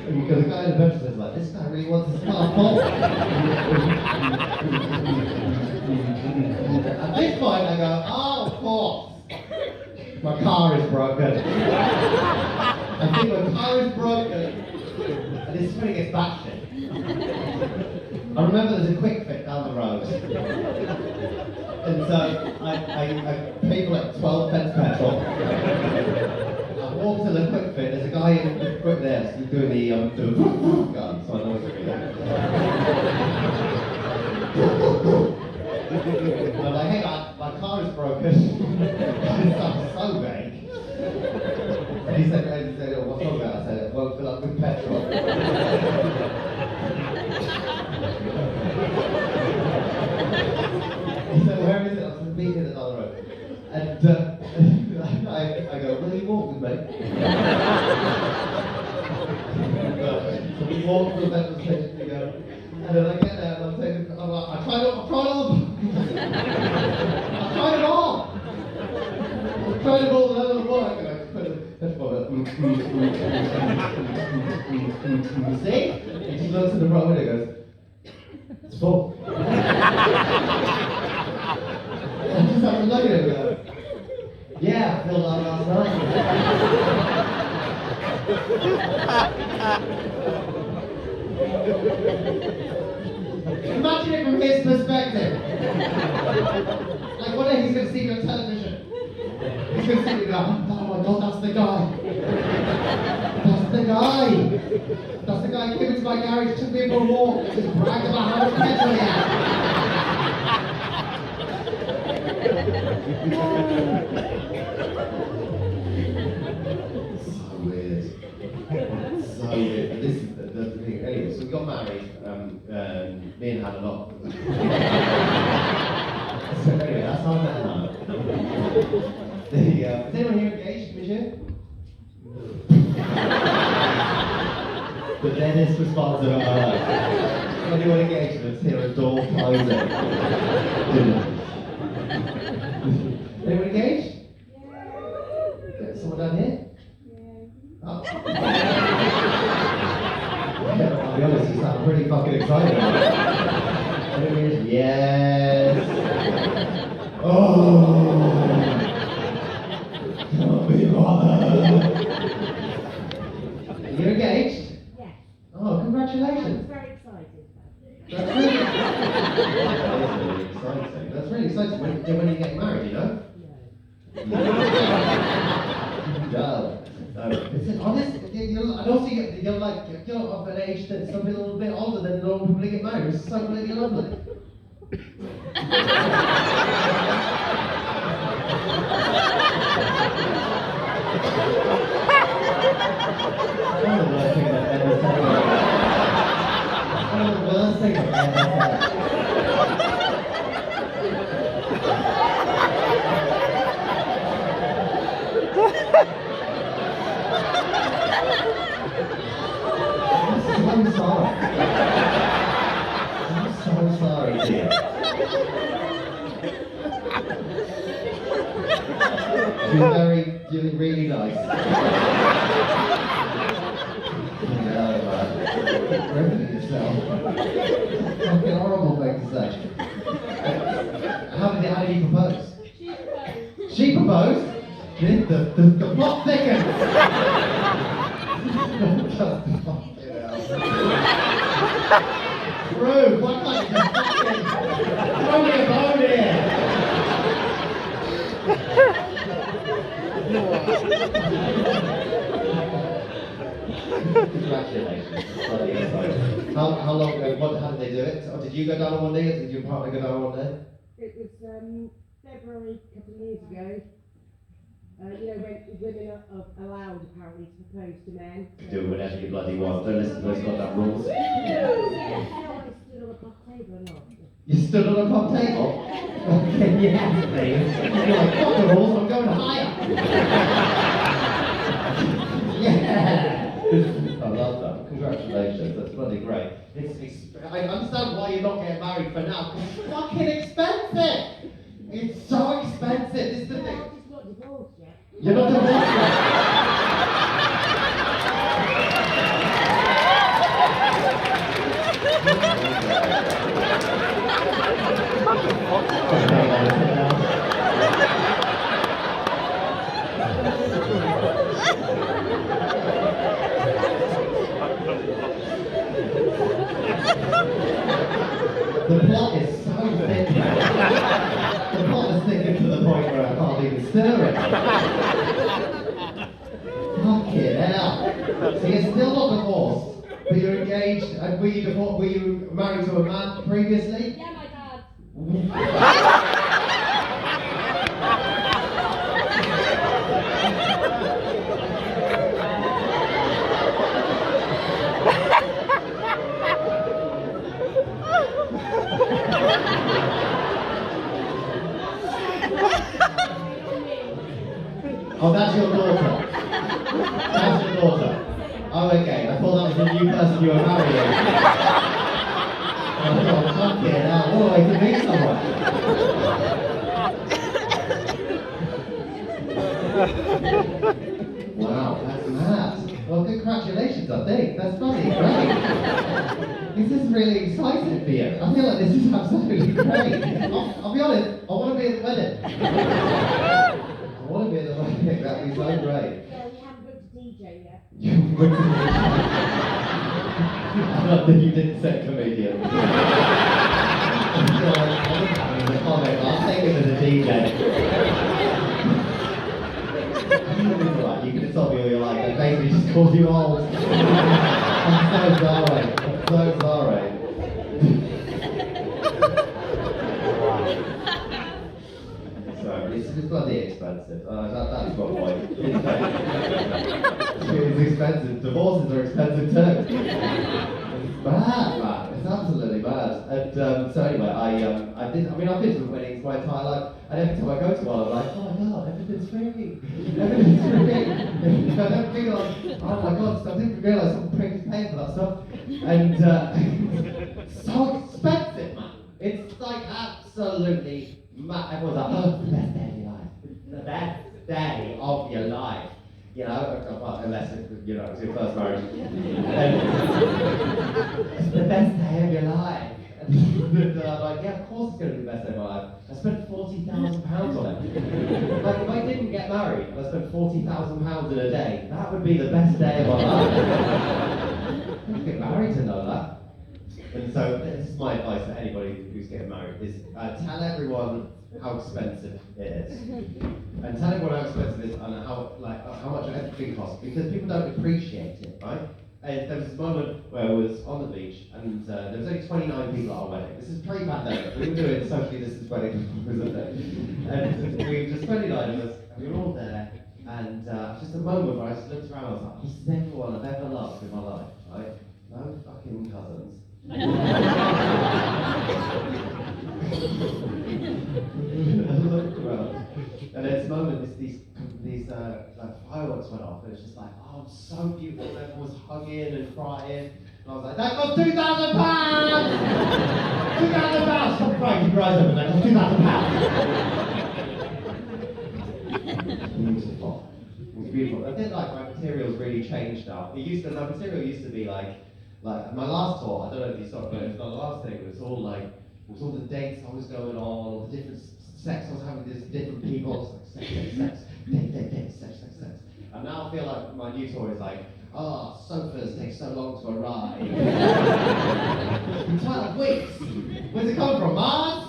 Because the guy in the petrol says like, this guy really wants to start pump. At this point I go, oh, of course. My car is broken. I think my car is broken. And this is when it gets batshit. I remember there's a quick fit down the road. And so I paid for like 12 pence petrol. I walked to the quick fit, there's a guy in the quick there doing the gun, so I know it's real. I'm like, hey, my car is broken. I'm so vague. And he said, oh, what's wrong with that? I said, it won't fill up with petrol. He said, where is it? I said, meet me at another road. And I go, will you walk with me? So we walk to the petrol station together. And then I get there and I'm saying, I tried it on. I tried it on. I tried it all and it doesn't work. And I just put it, see? And she looks at the road and goes, it's full. I just have to look at it and go, yeah, I filled out last night. Imagine it from his perspective. Like one day he's going to see me on television. He's going to see me and go, oh my god, that's the guy. That's the guy. That's the guy who came into my garage, took me for a walk, and just bragged about how much petrol he had. So weird. So weird. And this is the thing. Anyway, so we got married. Me and had a lot. So anyway, that's how I met Hannah. There you go. Is anyone here engaged, Michelle? The deadest response I've ever heard. Anyone engaged? Let's hear a door closing. Anyone engaged? Yeah. Someone down here? Yeah. Oh. Yeah, I'll be honest, you sound pretty fucking excited. Anyone engaged? Yes. Oh. Can't be bothered. You're engaged? Yes. Oh, congratulations. I'm very excited. That's really exciting. That's really exciting. When you get married, you know? No. No. Honest, and also you're like, you're of an age that's a little bit older than normal people who get married. It's so really lovely. One of the worst things I've ever said. One of the worst things I've ever said. I'm so sorry. I'm so sorry, dear. You're really nice. Repeat yourself. Fucking horrible thing to say. How did he propose? She proposed? The plot thickens. Rude, why can't you just fucking throw me a bone here? Congratulations. Bloody exciting. How long ago, how did they do it? Or did you go down on one knee, or did your partner go down on one knee? It was February a couple of years ago. When women are allowed apparently to propose to men. Do whatever you bloody want. Don't listen to those goddamn rules. You stood on a pub table? Okay, yes, please. You're like, fuck the rules, I'm going higher. Yeah. I love that. Congratulations. That's bloody great. I understand why you're not getting married for now. It's fucking expensive. It's so expensive. This is the thing. I'm just not divorced yet. You're not divorced yet. The plot is so thick. The plot is thick to the point where I can't even stir it. Fucking hell. So you're still not divorced, but you're engaged, and were you married to a man previously? Yeah, my dad. Oh, that's your daughter. That's your daughter. Oh, okay. I thought that was the new person you were marrying. Oh, fucking hell. What a way to meet someone. Wow, that's mad. Well, congratulations, I think. That's bloody great. This is really exciting for you. I feel like this is absolutely great. I'll be honest, I want to be at the wedding. I want to be at the wedding. That'd be so great. Yeah, we haven't booked a DJ yet. I love that you didn't say comedian. I'll take him as a DJ. You could have told me all your life, and basically just called you old. I'm so sorry. I'm so sorry. So, it's bloody expensive. That's my point. It's expensive. Divorces are expensive too. It's bad, man. It's absolutely bad. And so anyway, I've been to weddings my entire life, and every time I go to one, I'm like, oh my god, everything's free. Everything's free. I don't feel like, oh my god, I didn't realise some prick is paying for that stuff. And so expensive, man. It's like absolutely mad. Everyone's like, oh, the best day of your life. The best day of your life. You know, well, unless it's your first marriage. It's the best day of your life. And I'm like, yeah, of course it's going to be the best day of my life. I spent £40,000 on it. Like, if I didn't get married and I spent £40,000 in a day, that would be the best day of my life. You get married to know that. And so this is my advice to anybody who's getting married, is tell everyone how expensive it is. And tell everyone how expensive it is and how much everything costs, because people don't appreciate it, right? And there was this moment where I was on the beach, and there was only 29 people at our wedding. This is pre-pandemic. We were doing socially distanced weddings, and we were just 29 of us, and we were all there. And just a moment where I just looked around, I was like, this is everyone I've ever loved in my life, right? No fucking cousins. I looked around, and at this moment, these fireworks went off, and it's just like, oh, it's so beautiful. And everyone was hugging and crying, and I was like, that cost £2,000! £2,000! Stop crying, keep your eyes open. That cost £2,000! Beautiful. It was beautiful. I did like my materials really changed now. My material used to be like my last tour, I don't know if you saw it, but it was the last thing, it was all the dates I was going on, all the different sex I was having with different people, it's like sex, date, sex. And now I feel like my new tour is like, oh, sofas take so long to arrive. 12 weeks! Where's it coming from, Mars?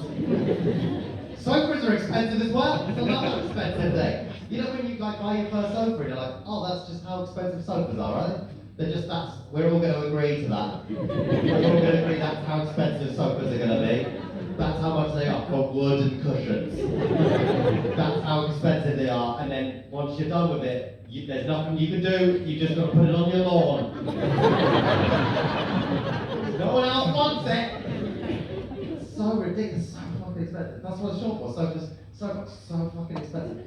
Sofas are are expensive as well. It's another expensive thing. You know when you like buy your first sofa and you're like, oh, that's just how expensive sofas are, right? They're just we're all going to agree to that. We're all going to agree that's how expensive sofas are going to be. That's how much they are for wood and cushions. That's how expensive they are. And then once you're done with it, there's nothing you can do. You just got to put it on your lawn. No one else wants it. It's so ridiculous, so fucking expensive. That's what it's short for. Sofas, so fucking expensive.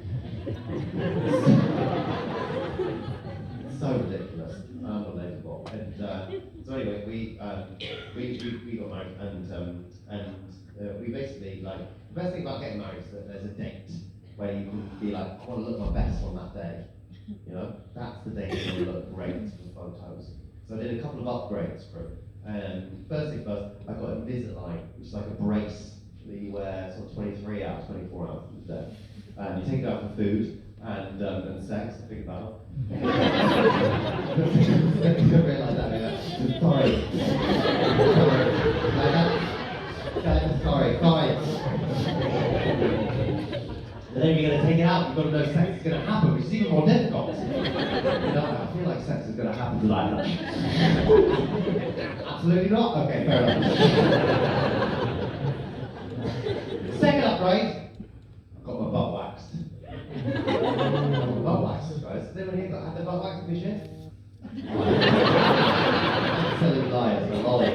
So ridiculous, unbelievable. And so anyway, we got married, and we basically the best thing about getting married is that there's a date where you can be like, I want to look my best on that day. You know, that's the day you want to look great for photos. So I did a couple of upgrades for it. First thing first, I got Invisalign, which is like a brace that you wear sort of 23 hours, 24 hours of the day. And you take it out for food and sex, think about it. I didn't realise that. Sorry. Sorry, fine. And then you're going to take it out, you've got to know sex is going to happen, which is even more difficult. I feel like sex is going to happen like that. Absolutely not? Okay, fair enough. Second upgrade, I've got my butt waxed. Butt waxed, guys. Has anyone here had their butt waxed this year? Absolute liars, a lolly.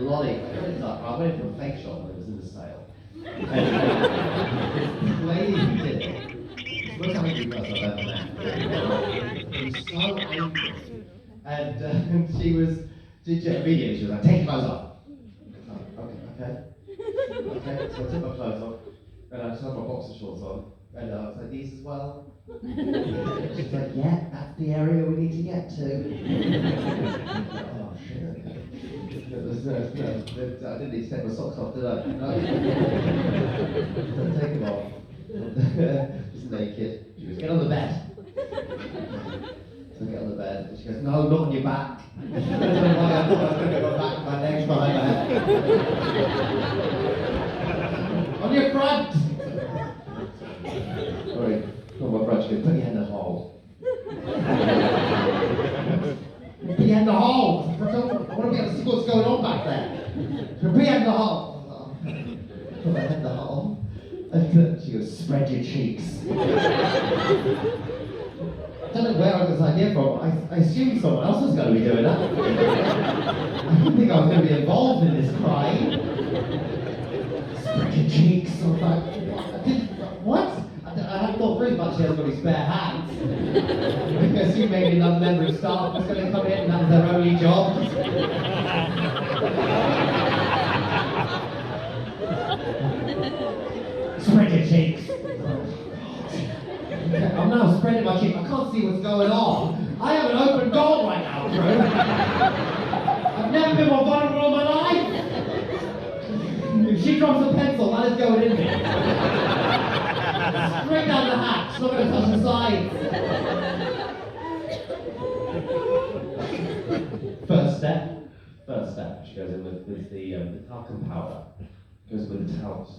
Lolly. I went into a fake shop when it was in the sale. And this lady who did it, look how many girls I've ever met. She was so angry. And she did a video, she was like, take your clothes off. Okay. So I took my clothes off, and I just had my boxer shorts on, and I was like, these as well? She's like, yeah, that's the area we need to get to. Oh, shit. I didn't need to take my socks off, did I? No. Take them off. Just naked. She goes, get on the bed. So I get on the bed, and she goes, no, not on your back. I don't know why I thought I was going to get my back, my legs behind my head. On your front! Sorry, not my front, she goes, put your head in the hole. Put your head in the hole! I want to be able to see what's going on back there. Put your head in the hole! Put my head in the hole. And she goes, spread your cheeks. I don't know where I got this idea from. I assumed someone else was going to be doing that. I didn't think I was going to be involved in this crime. Spread your cheeks. I was like, what? I hadn't thought through much. She has got his spare hands. I assumed maybe another member of staff was going to come in and that was their only job. Spread your cheeks. I'm now spreading my cheeks. I can't see what's going on. I have an open goal right now, Drew. I've never been more vulnerable in my life. If she drops a pencil, that is going in me. Straight down the hatch. Not going to touch the sides. First step. She goes in with the talcum powder. Goes with the towels.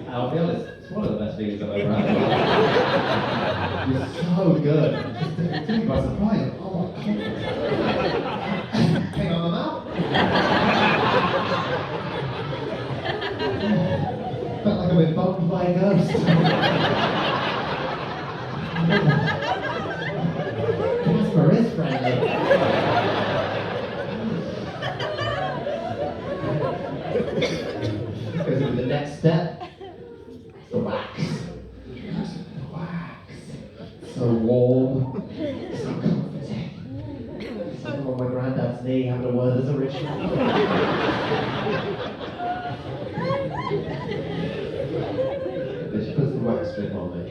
I'll be honest, it's one of the best feelings I've ever had. It's so good. It took me by surprise. Oh my god. Hang on, my mouth. Felt like I've been bumped by a ghost. Casper is friendly. Goes into the next step. The wax. The wax. So warm. So comforting. Sitting on my granddad's knee having a word as a ritual. She puts the wax strip on me.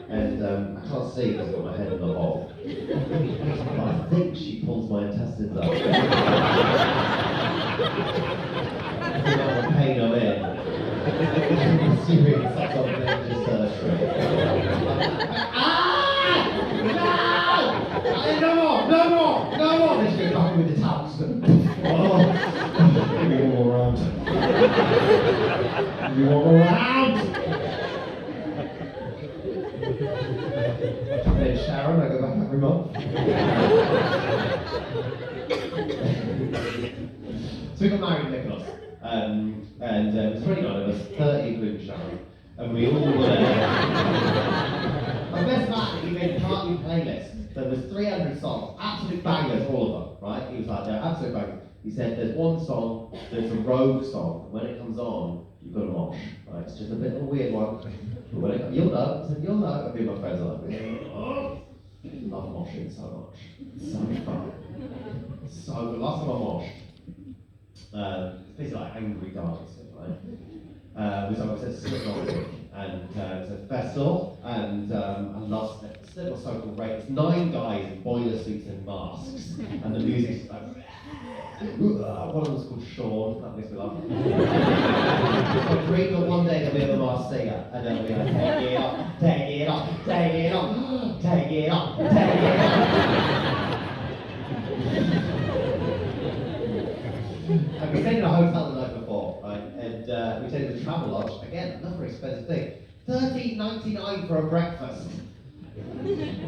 And I can't see because I've got my head in the hole. But I think she pulls my intestines up. The pain I'm in. Assuming some sort of major surgery. No more! Then she goes back with the towels. Oh, give me You want more round? Then Sharon, I go back every month. So we got married in Nicholas, and it was 29 of us, 30 including Sharon, and we all my best man, he made a party playlist. There was 300 songs, absolute bangers, all of them, right? He was like, they're absolute bangers. He said, there's one song that's a rogue song, and when it comes on, you've got to mosh, right? It's just a bit of a weird one, but when it comes, you'll know. I said, you'll know. A few of my friends are like, oh, love moshing so much. It's so fun. So the last time I moshed, it's basically like angry dancing, right? Was I was at Slipknot and it was a festival, and I love Slipknot. Slipknot's so great. It's 9 guys in boiler suits and masks, and the music's like. One of them's called Sean, that makes me laugh. I dreamed that one day there'll be a masked singer, and then we'll be like, take it up, take it up, take it up, take it up, take it up. And we stayed in a hotel the night before, right? And we stayed in the Travelodge, again, another expensive thing. $13.99 for a breakfast.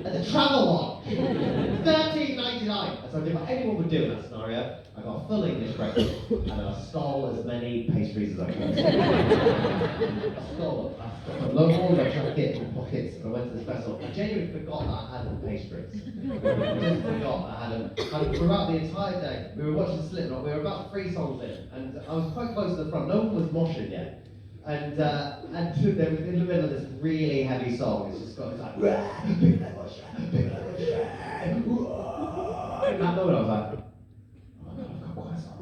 At the Travelodge. $13.99. And so I did what anyone would do in that scenario. I got a full English breakfast and I stole as many pastries as I could. I stole them. I no more than I jacket and pockets, and I went to this festival. I genuinely forgot that I had them pastries. I just forgot I had them. And throughout the entire day, we were watching Slipknot. We were about 3 songs in, and I was quite close to the front. No one was moshing yet. And they were in the middle of this really heavy song. It's just got this like, big level shot, big level shot. In that moment, I was like, oh my God, I've got quite a song.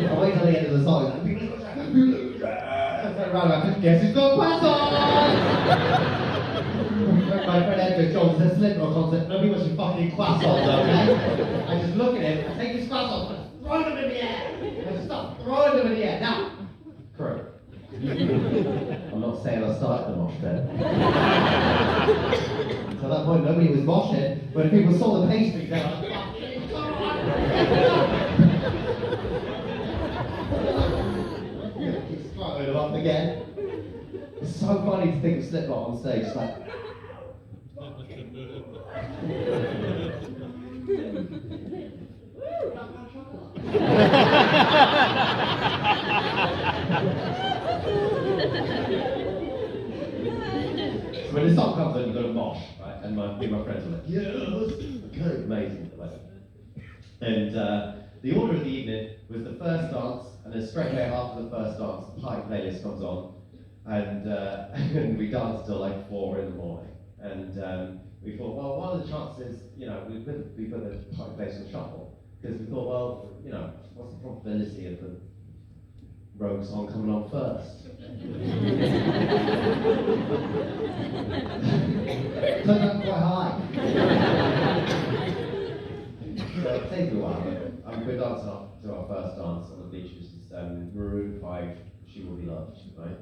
I wait till the end of the song. It's like, big level shot, big level shot. I turn around and I go, guess who's got quite a song? My friend Edgar Jones says Slipknot concert, nobody wants your fucking croissants, okay? I just look at him, I take his croissants, and I throw them in the air. I just start throwing them in the air. Now, crew. I'm not saying I started the mosh pit. So at that point, nobody was moshing. When people saw the pastries, they were like, fucking come on! Keep throwing them up again. It's so funny to think of Slipknot on stage, it's like. So when the song comes on, you've got to mosh, right? And my friends were like, yes! Okay, amazing. And the order of the evening was the first dance, and then straight away after the first dance, the party playlist comes on, and we danced till like 4 in the morning. And we thought, well, what are the chances, you know, we put the party playlist on shuffle, because we thought, well, you know, what's the probability of the rogue song coming on first? Turned out quite high. So it takes me a while, but we're dancing up to our first dance on the beach, which is Maroon 5, She Will Be Loved, right?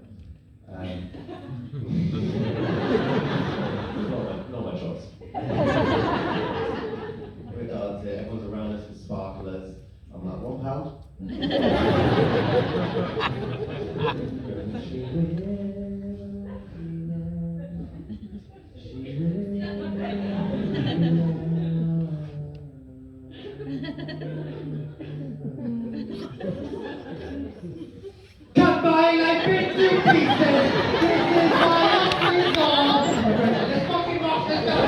Not my choice. We're dancing, everyone's around us with sparklers. I'm like, £1? She will be cut by like 50 pieces! This is my last resort! Let's fucking rock this down!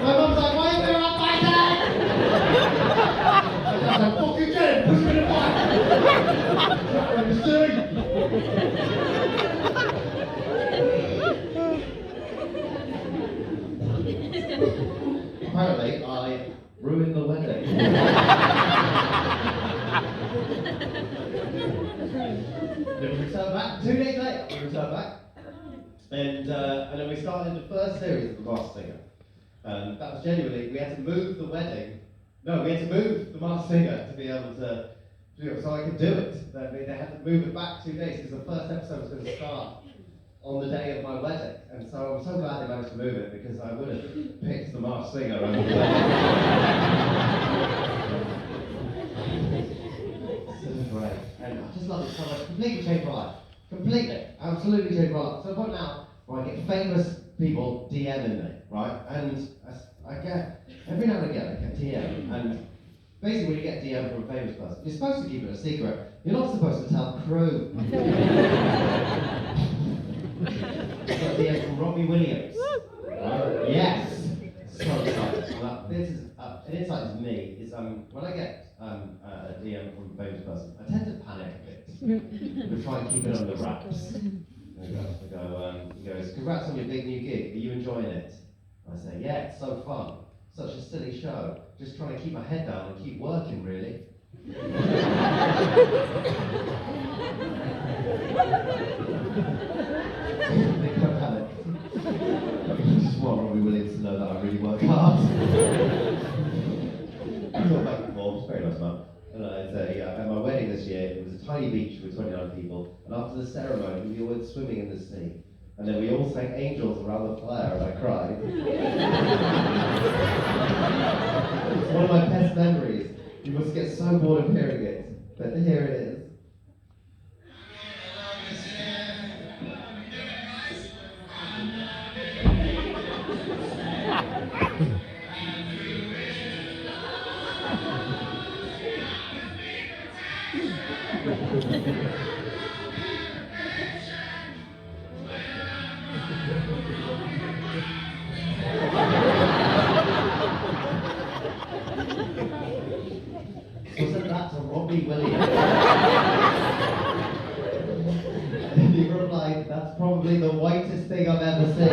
My mum's like, why is there a fighter? I was like, fucking get it, push me in the back! Understood? Apparently, I ruined the wedding. Then we returned back. 2 days later, we returned back. And then we started the first series of The Masked Singer. That was genuinely, we had to move the wedding. No, we had to move The Masked Singer to be able to do it, so I could do it. They had to move it back 2 days because the first episode was going to start on the day of my wedding. And so I'm so glad they managed to move it because I would have picked Masked Singer. So great. And I just love it so much. Completely changed my life. Completely. Absolutely changed my life. So what now? Where I get famous people DMing me, right? And I get, every now and again, I get DM. And basically, when you get DM from a famous person, you're supposed to keep it a secret. You're not supposed to tell crew. I got a DM from Robbie Williams. Right? Yes! So excited. This is, an insight to me is when I get a DM from a famous person, I tend to panic a bit. We try and keep it under wraps. He goes, congrats on your big new gig, are you enjoying it? I say, yeah, it's so fun. Such a silly show. Just trying to keep my head down and keep working, really. I just want Robbie Williams to know that I really work hard. I thought back and forth, very nice man. And at my wedding this year, it was a tiny beach with 29 people, and after the ceremony, we were swimming in the sea. And then we all sang Angels Around the Fire, and I cried. It's one of my best memories. You must get so bored of hearing it, but here it is. Wasn't that to Robbie Williams? And he replied, that's probably the whitest thing I've ever seen.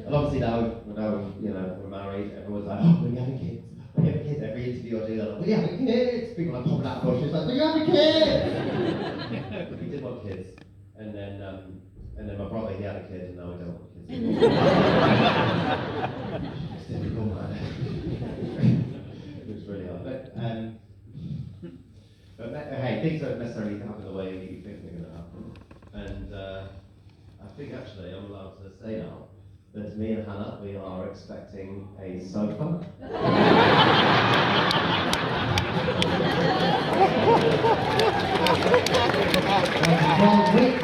And obviously now we're married, everyone's like, oh, we're having kids. We're having kids. Every interview I do that, we're having kids. People are popping out of bushes like, we're having kids. We did want kids. And then my brother, he had a kid, and now we don't want kids anymore. It's difficult, man. It was really hard. But hey, things don't necessarily happen the way you think they're going to happen. And I think actually I'm allowed to say now that me and Hannah, we are expecting a sofa. Well, wait.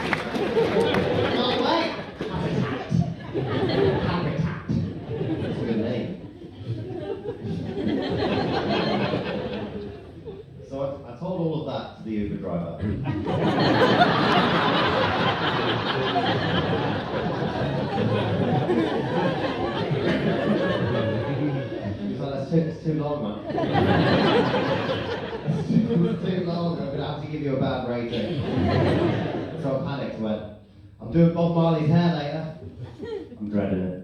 Can't wait. Habitat. That's a good name. So I told all of that to the Uber driver. He's like, that's too long, man. It's too long, I'm going to have to give you a bad rating. So I panicked and went, I'm doing Bob Marley's hair later. I'm dreading it.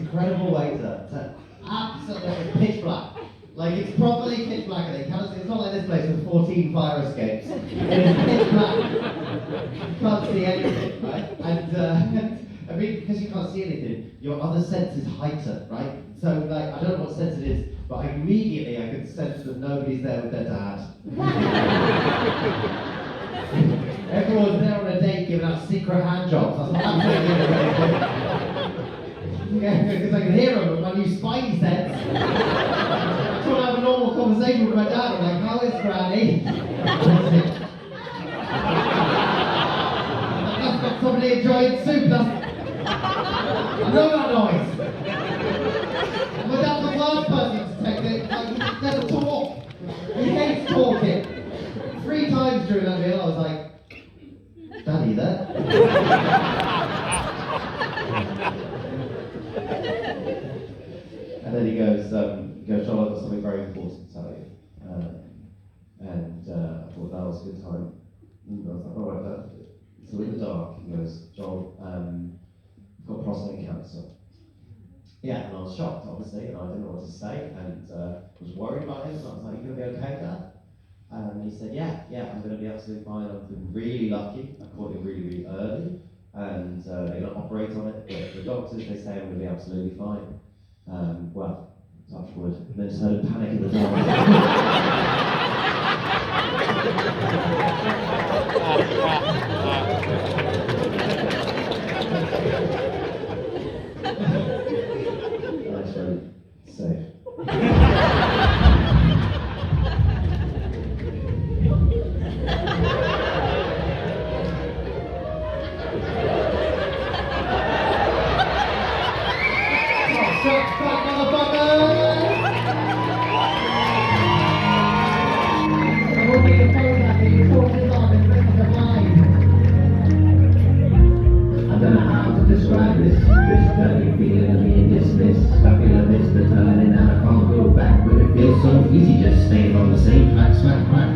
incredible waiter to absolutely pitch black. Like it's properly pitch black, and they can't see. It's not like this place with 14 fire escapes. It is pitch black. You can't see anything, right? And I mean, because you can't see anything, your other sense is heightened, right? So like, I don't know what sense it is, but immediately I could sense that nobody's there with their dad. Everyone's there on a date giving out secret hand jobs. That's what I'm saying. Yeah, because I can hear them with my new spidey sense. I just want to have a normal conversation with my dad. I'm like, how is Granny? That's got somebody enjoying soup. That's... I know that noise. My dad's the last person to take it. Like, he doesn't talk. He hates talking. 3 times during that meal, I was like, Daddy, you there? And then he goes, John, I've got something very important to tell you. I thought that was a good time. And I was like, all right, Dad. So in the dark, he goes, Joel, I've got prostate cancer. Yeah, and I was shocked, obviously, and I didn't know what to say, and was worried about him, so I was like, you gonna be okay, Dad? And he said, yeah, I'm going to be absolutely fine. I've been really lucky. I caught it really, really early. And they're going to operate on it. But the doctors, they say I'm going to be absolutely fine. Well, touch wood. And then just heard a panic in the dark. Nice, very safe. Describe this dirty feeling of being dismissed. Stuck in a mist, turning and I can't go back. But it feels so easy just staying on the same track, smack, crack,